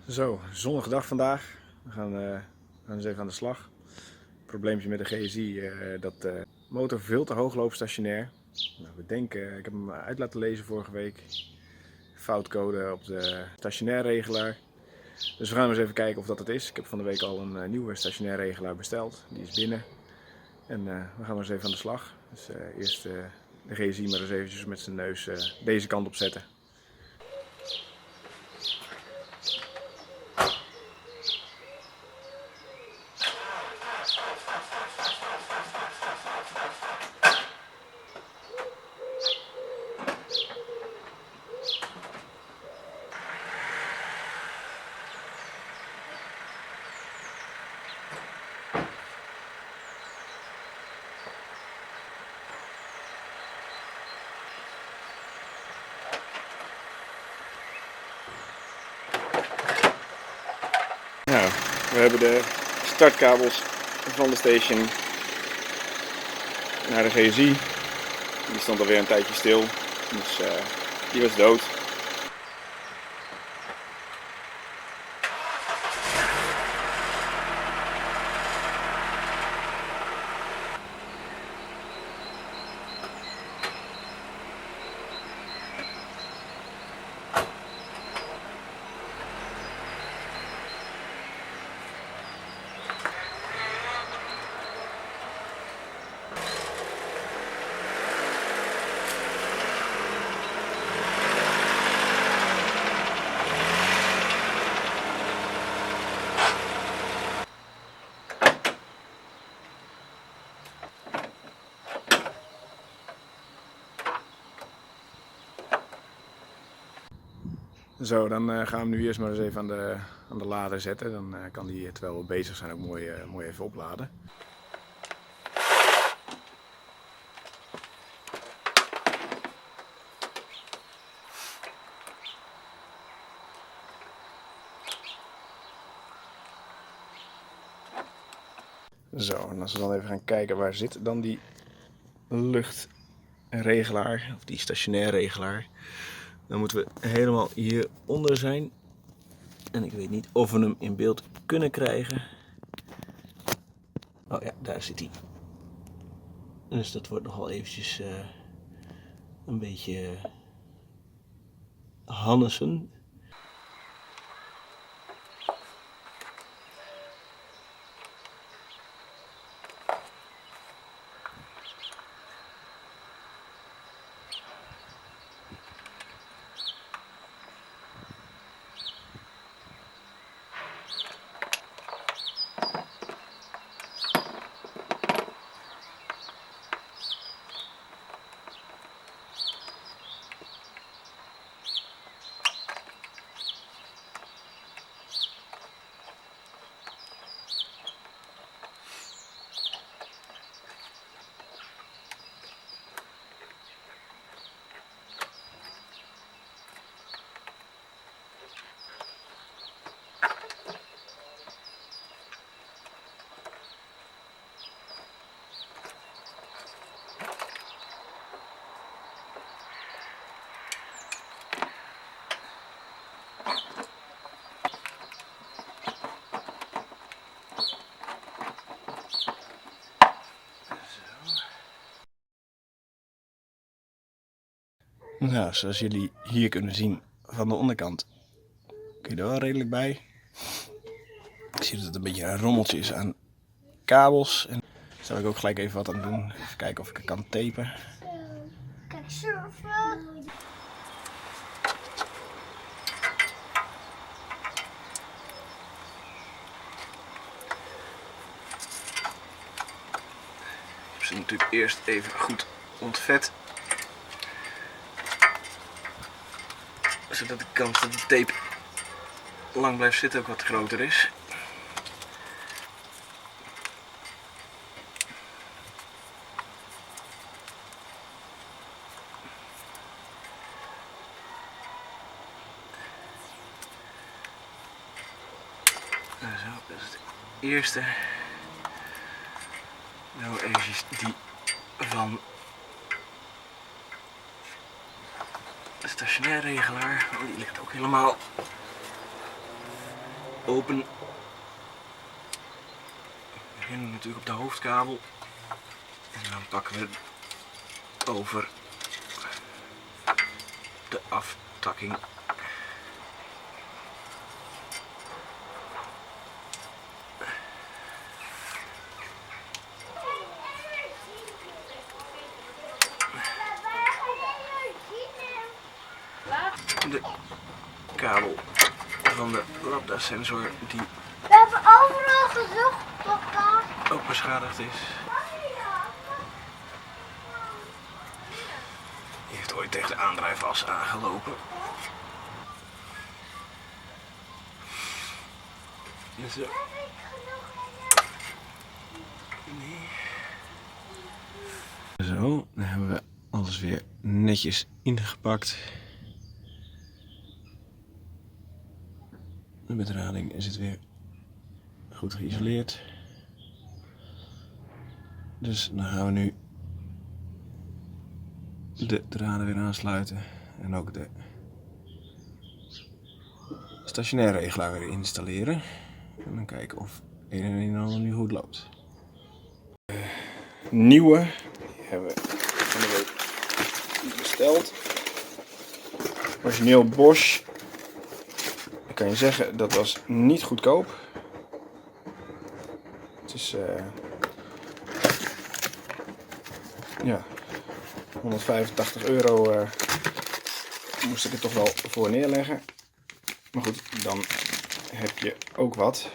Zo, zonnige dag vandaag. We gaan eens even aan de slag. Probleempje met de GSI, dat de motor veel te hoog loopt stationair. Nou, we denken, ik heb hem uit laten lezen vorige week. Foutcode op de stationair regelaar. Dus we gaan eens even kijken of dat het is. Ik heb van de week al een nieuwe stationair regelaar besteld. Die is binnen. En we gaan maar eens even aan de slag. Dus eerst de GSI maar eens eventjes met zijn neus deze kant op zetten. Nou, we hebben de startkabels van de station naar de GSI. Die stond alweer een tijdje stil, dus die was dood. Zo, dan gaan we hem nu eerst maar eens even aan de lader zetten. Dan kan die, terwijl we bezig zijn, ook mooi even opladen. Zo, en als we dan even gaan kijken waar zit dan die luchtregelaar, of die stationair regelaar. Dan moeten we helemaal hieronder zijn. En ik weet niet of we hem in beeld kunnen krijgen. Oh ja, daar zit hij. Dus dat wordt nogal eventjes een beetje Hannessen. Nou, zoals jullie hier kunnen zien van de onderkant, kun je er wel redelijk bij. Ik zie dat het een beetje een rommeltje is aan kabels. En daar zal ik ook gelijk even wat aan doen. Even kijken of ik het kan tapen. Kijk, surfen. Ik heb ze natuurlijk eerst even goed ontvet. Zodat de kans dat de tape lang blijft zitten ook wat groter is. Zo, dat is het eerste. Nou, eventjes die van de stationair regelaar. Oh, die ligt ook helemaal open. We beginnen natuurlijk op de hoofdkabel. En dan pakken we over de aftakking. De kabel van de lambda sensor die We hebben overal gezocht, papa. ook beschadigd is. Die heeft ooit tegen de aandrijfas aangelopen. Zo. Zo, dan hebben we alles weer netjes ingepakt. De bedrading is het weer goed geïsoleerd. Dus dan gaan we nu de draden weer aansluiten en ook de stationaire regelaar weer installeren. En dan kijken of een en ander nu goed loopt. Nieuwe, die hebben we van de week besteld. Origineel Bosch. Ik kan je zeggen, dat was niet goedkoop. Het is ja, €185 moest ik er toch wel voor neerleggen. Maar goed, dan heb je ook wat.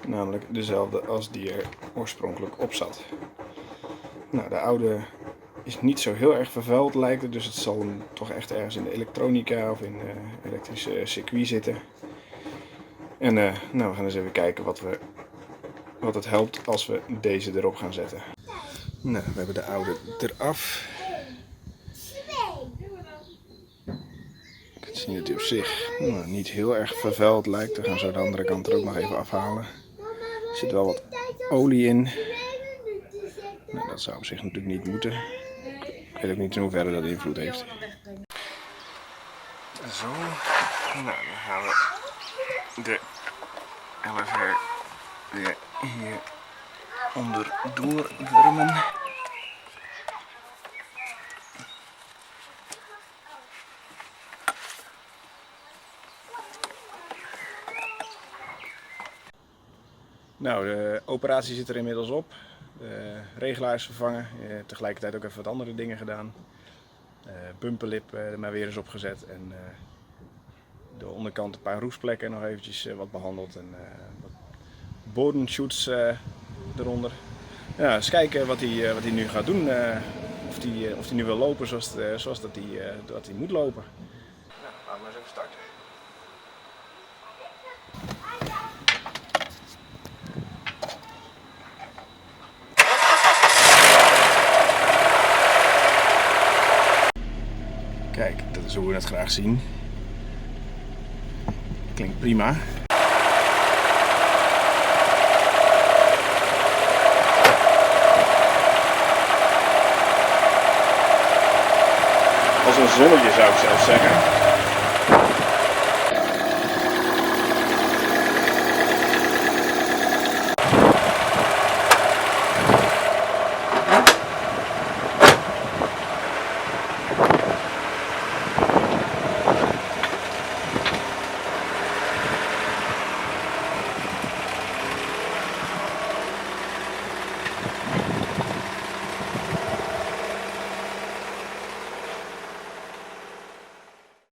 Namelijk dezelfde als die er oorspronkelijk op zat. Nou, de oude is niet zo heel erg vervuild lijkt het. Dus het zal hem toch echt ergens in de elektronica of in elektrische circuit zitten. En nou, we gaan eens even kijken wat het helpt als we deze erop gaan zetten. Nou, we hebben de oude eraf. Je kunt zien dat hij op zich niet heel erg vervuild lijkt. We gaan zo de andere kant er ook nog even afhalen. Er zit wel wat olie in. Nou, dat zou op zich natuurlijk niet moeten. Ik weet ook niet in hoeverre dat invloed heeft. Zo, nou dan gaan we de LFR weer hier onderdoor wurmen. Nou, de operatie zit er inmiddels op. De regelaar is vervangen. Tegelijkertijd ook even wat andere dingen gedaan. Bumperlip er maar weer eens opgezet. En de onderkant een paar roestplekken nog eventjes wat behandeld. En wat bodemshoots eronder. Ja, eens kijken wat hij nu gaat doen. Of hij nu wil lopen zoals dat hij moet lopen. Nou, laten we maar eens even starten. Kijk, dat is hoe we het graag zien. Klinkt prima. Als een zonnetje zou ik zelfs zeggen.